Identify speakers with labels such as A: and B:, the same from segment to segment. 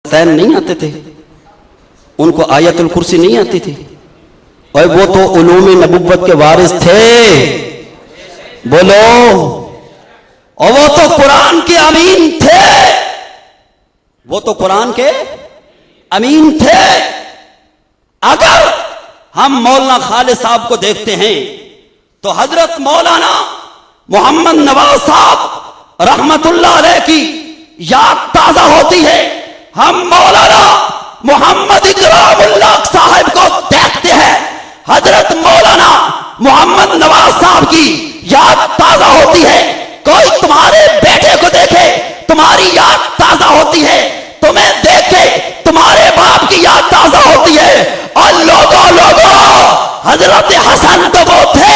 A: نہیں آتے تھے، ان کو آیت الکرسی نہیں آتی تھی، اور وہ تو علوم نبوت کے وارث تھے، بولو، اور وہ تو قرآن کے امین تھے، وہ تو قرآن کے امین تھے۔ اگر ہم مولانا خالد صاحب کو دیکھتے ہیں تو حضرت مولانا محمد نواز صاحب رحمت اللہ علیہ کی یاد تازہ ہوتی ہے۔ ہم مولانا محمد اکرام اللہ صاحب کو دیکھتے ہیں، حضرت مولانا محمد نواز صاحب کی یاد تازہ ہوتی ہے۔ کوئی تمہارے بیٹے کو دیکھے تمہاری یاد تازہ ہوتی ہے، تمہیں دیکھ کے تمہارے باپ کی یاد تازہ ہوتی ہے۔ اور لوگوں حضرت حسن تو وہ تھے،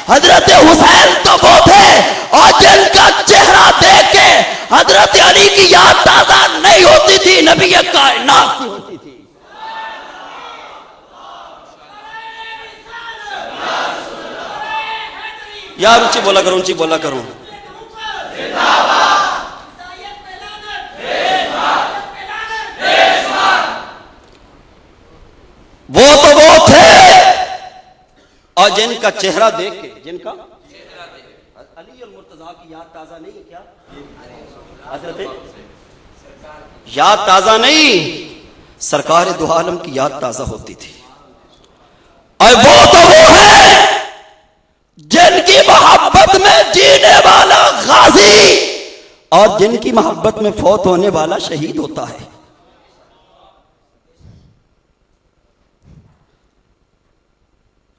A: حضرت حسین تو وہ تھے، اور جن کا چہرہ دیکھ کے حضرت علی کی یاد تازہ نہیں ہوتی تھی، نبی کائنات کی ہوتی تھی۔ یار اونچی بولا کرو، اونچی بولا کرو۔ وہ تو وہ تھے، اور جن کا چہرہ دیکھ کے، جن کا علی المرتضیٰ کی یاد تازہ نہیں ہے کیا؟ حضرت یاد تازہ نہیں، سرکار دو عالم کی یاد تازہ ہوتی تھی۔ اور وہ تو وہ ہے جن کی محبت میں جینے والا غازی اور جن کی محبت میں فوت ہونے والا شہید ہوتا ہے۔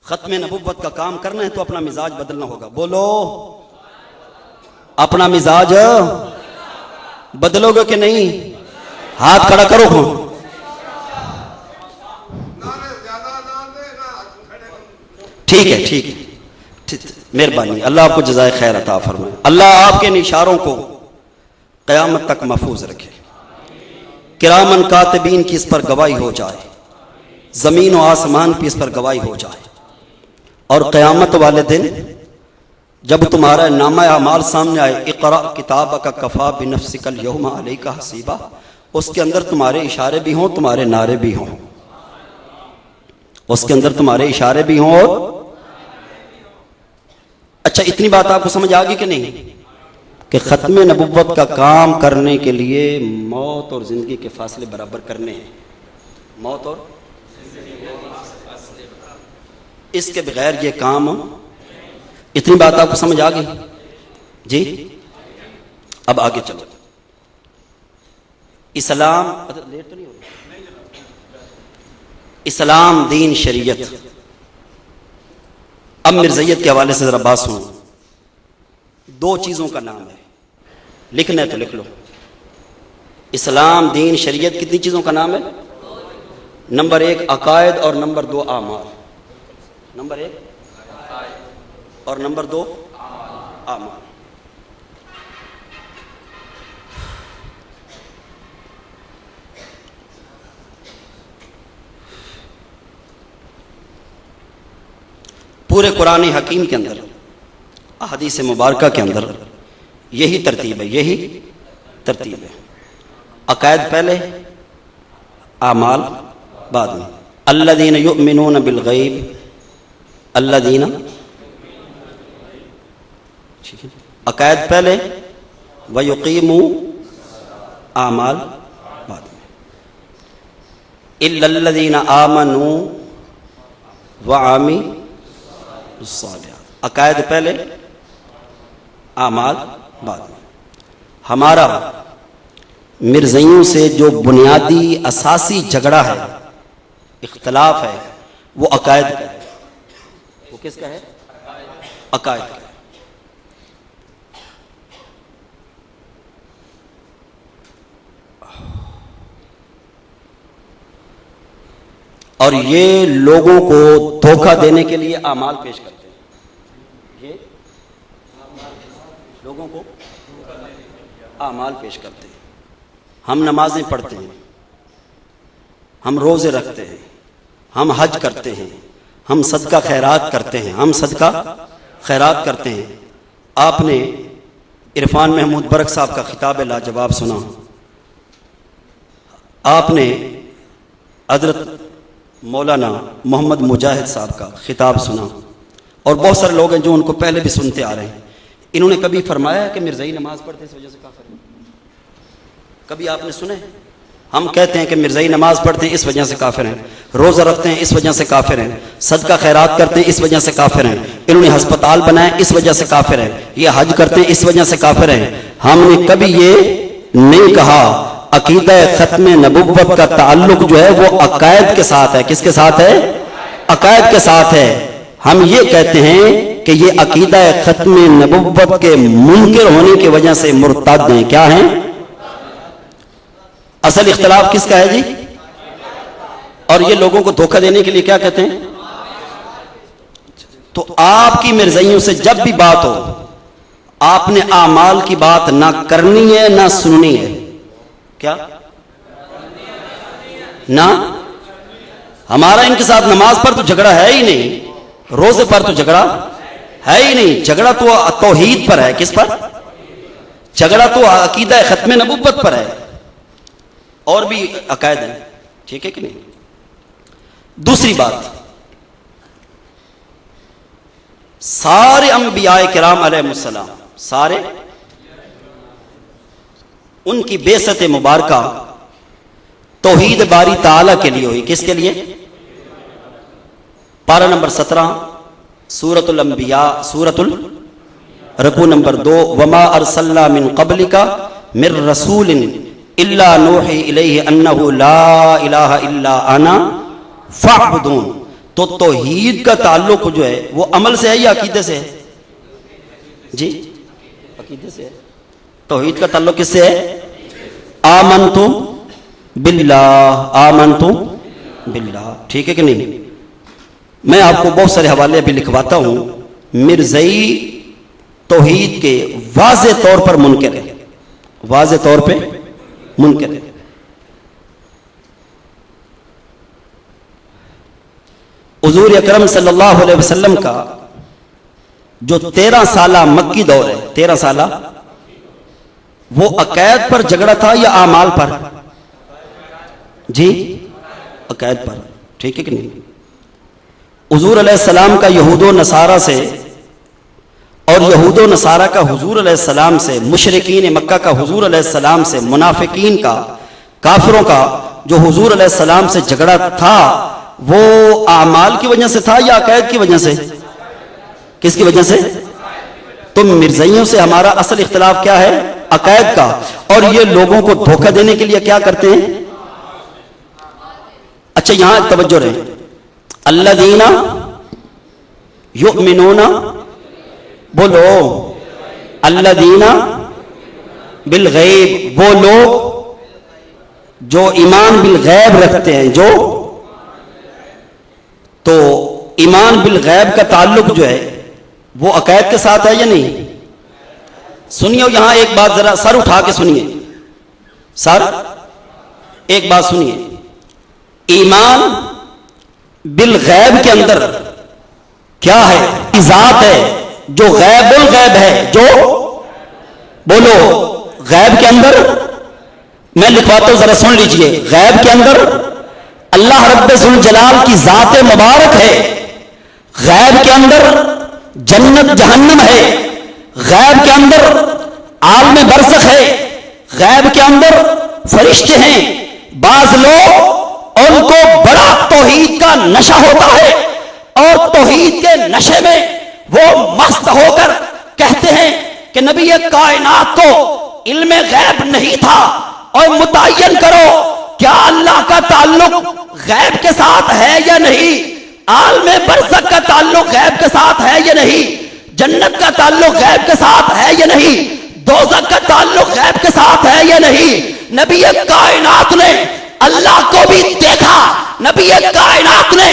A: ختم نبوت کا کام کرنا ہے تو اپنا مزاج بدلنا ہوگا، بولو، اپنا مزاج بدلو گے کہ نہیں؟ ہاتھ کھڑا کرو۔ ٹھیک ہے، ٹھیک ہے، مہربانی، اللہ آپ کو جزائے خیر عطا فرمائے، اللہ آپ کے اشاروں کو قیامت تک محفوظ رکھے، کرامن کاتبین کی اس پر گواہی ہو جائے، زمین و آسمان کی اس پر گواہی ہو جائے، اور قیامت والے دن جب تمہارا نامہ اعمال سامنے آئے، اقرأ کتابک کفی بنفسک اليوم علیک حسیبا، اس کے اندر تمہارے اشارے بھی ہوں، تمہارے نعرے بھی ہوں، اس کے اندر تمہارے اشارے بھی ہوں۔ اور اچھا، اتنی بات آپ کو سمجھ آ گئی کہ نہیں کہ ختم نبوت کا کام کرنے کے لیے موت اور زندگی کے فاصلے برابر کرنے ہیں، موت اور اس کے بغیر یہ کام، اتنی بات آپ کو سمجھ آ گئی؟ جی، اب آگے چلو۔ اسلام، اسلام دین شریعت، اب مرزیت کے حوالے سے ذرا بات سنو۔ دو چیزوں کا نام ہے، لکھنا ہے تو لکھ لو۔ اسلام دین شریعت کتنی چیزوں کا نام ہے؟ نمبر 1 عقائد، اور نمبر 2 اعمال۔ نمبر 1 اور نمبر 2 اعمال۔ پورے قرآن حکیم کے اندر، احادیث مبارکہ کے اندر یہی ترتیب ہے، یہی ترتیب ہے۔ عقائد پہلے، اعمال بعد میں۔ الذین یؤمنون بالغیب، الذین، عقائد پہلے، ویقیموا، اعمال بعد میں۔ الا الذین آمنوا وعملوا الصالحات، عقائد پہلے، اعمال بعد میں۔ ہمارا مرزائیوں سے جو بنیادی اساسی جھگڑا ہے، اختلاف ہے، وہ عقائد کا ہے۔ وہ کس کا ہے؟ عقائد کا ہے۔ اور یہ لوگوں کو دھوکہ دینے کے لیے اعمال پیش کرتے ہیں، یہ لوگوں کو اعمال پیش کرتے ہیں۔ ہم نمازیں پڑھتے ہیں، ہم روزے رکھتے ہیں، ہم حج کرتے ہیں، ہم صدقہ خیرات کرتے ہیں، ہم صدقہ خیرات کرتے ہیں۔ آپ نے عرفان محمود برق صاحب کا خطاب لاجواب سنا، آپ نے حضرت مولانا محمد مجاہد صاحب کا خطاب سنا، اور بہت سارے لوگ ہیں جو ان کو پہلے بھی سنتے آ رہے ہیں. انہوں نے کبھی فرمایا کہ مرزائی نماز پڑھتے اس وجہ سے کافر ہیں؟ کبھی آپ نے سنے؟ ہم کہتے ہیں کہ مرزائی نماز پڑھتے ہیں اس وجہ سے کافر ہیں، روزہ رکھتے ہیں اس وجہ سے کافر ہیں، صدقہ خیرات کرتے ہیں اس وجہ سے کافر ہیں، انہوں نے ہسپتال بنائے اس وجہ سے کافر ہیں، یہ حج کرتے ہیں اس وجہ سے کافر ہیں. ہم نے کبھی یہ نہیں کہا. عقیدہ ختم نبوت کا تعلق جو ہے وہ عقائد کے ساتھ ہے. کس کے ساتھ ہے؟ عقائد کے ساتھ ہے. ہم یہ کہتے ہیں کہ یہ عقیدہ ختم نبوت کے منکر ہونے کی وجہ سے مرتد ہیں. کیا ہیں؟ اصل اختلاف کس کا ہے جی؟ اور یہ لوگوں کو دھوکہ دینے کے لیے کیا کہتے ہیں؟ تو آپ کی مرزائیوں سے جب بھی بات ہو، آپ نے اعمال کی بات نہ کرنی ہے نہ سننی ہے. کیا؟ نہ ہمارا ان کے ساتھ نماز پر تو جھگڑا ہے ہی نہیں، روزے پر تو جھگڑا ہے ہی نہیں. جھگڑا تو توحید پر ہے. کس پر؟ جھگڑا تو عقیدہ ختم نبوت پر ہے. اور بھی عقائد ہیں، ٹھیک ہے کہ نہیں؟ دوسری بات، سارے انبیاء کرام علیہ السلام، سارے ان کی بعثت مبارکہ توحید باری تعالی کے لیے ہوئی. کس کے لیے؟ پارہ نمبر 17 سورۃ الانبیاء، سورۃ رکوع نمبر 2، وما ارسلنا من قبلک من رسول الا نوحی الیہ انہ لا الہ الا انا فاعبدون. تو توحید کا تعلق جو ہے وہ عمل سے ہے یا عقیدے سے ہے؟ جی عقیدے سے ہے. توحید کا تعلق کس سے ہے؟ آمنتو باللہ، آمنتو باللہ. ٹھیک ہے کہ نہیں؟ میں آپ کو بہت سارے حوالے بھی لکھواتا ہوں. مرزائی توحید کے واضح طور پر منکر ہے، واضح طور پہ منکر ہے. حضور اکرم صلی اللہ علیہ وسلم کا جو 13 سالہ مکی دور ہے، 13 سالہ، وہ عقائد پر جھگڑا تھا یا اعمال پر؟ جی عقائد پر. ٹھیک ہے کہ نہیں؟ حضور علیہ السلام کا یہود و نصارہ سے، اور یہود و نصارہ کا حضور علیہ السلام سے، مشرکین مکہ کا حضور علیہ السلام سے، منافقین کا، کافروں کا جو حضور علیہ السلام سے جھگڑا تھا، وہ اعمال کی وجہ سے تھا یا عقائد کی وجہ سے؟ کس کی وجہ سے؟ تو مرزائیوں سے ہمارا اصل اختلاف کیا ہے؟ عقائد کا. اور یہ لوگوں کو دھوکہ دینے کے لیے کیا کرتے ہیں؟ اچھا یہاں توجہ رہے. الذین یؤمنون، بولو الذین بالغیب، وہ لوگ جو ایمان بالغیب رکھتے ہیں. جو تو ایمان بالغیب کا تعلق جو ہے وہ عقائد کے ساتھ ہے یا نہیں؟ سنیے یہاں ایک بات، ذرا سر اٹھا کے سنیے، سر ایک بات سنیے. ایمان بالغیب کے اندر کیا ہے؟ ذات ہے جو غیب الغیب ہے. جو بولو غیب کے اندر، میں لکھواتا ہوں ذرا سن لیجئے. غیب کے اندر اللہ رب ذوالجلال کی ذات مبارک ہے. غیب کے اندر جنت جہنم ہے. غیب کے اندر عالم برزخ ہے. غیب کے اندر فرشتے ہیں. بعض لوگ ان کو بڑا توحید کا نشہ ہوتا ہے، اور توحید کے نشے میں وہ مست ہو کر کہتے ہیں کہ نبی کائنات کو علم غیب نہیں تھا، اور متعین کرو کیا اللہ کا تعلق غیب کے ساتھ ہے یا نہیں، عالم برزخ کا تعلق غیب کے ساتھ ہے یا نہیں، جنت کا تعلق غیب کے ساتھ ہے یا نہیں، دوزخ کا تعلق غیب کے ساتھ ہے یا نہیں. نبی کائنات نے اللہ کو بھی دیکھا، نبی کائنات نے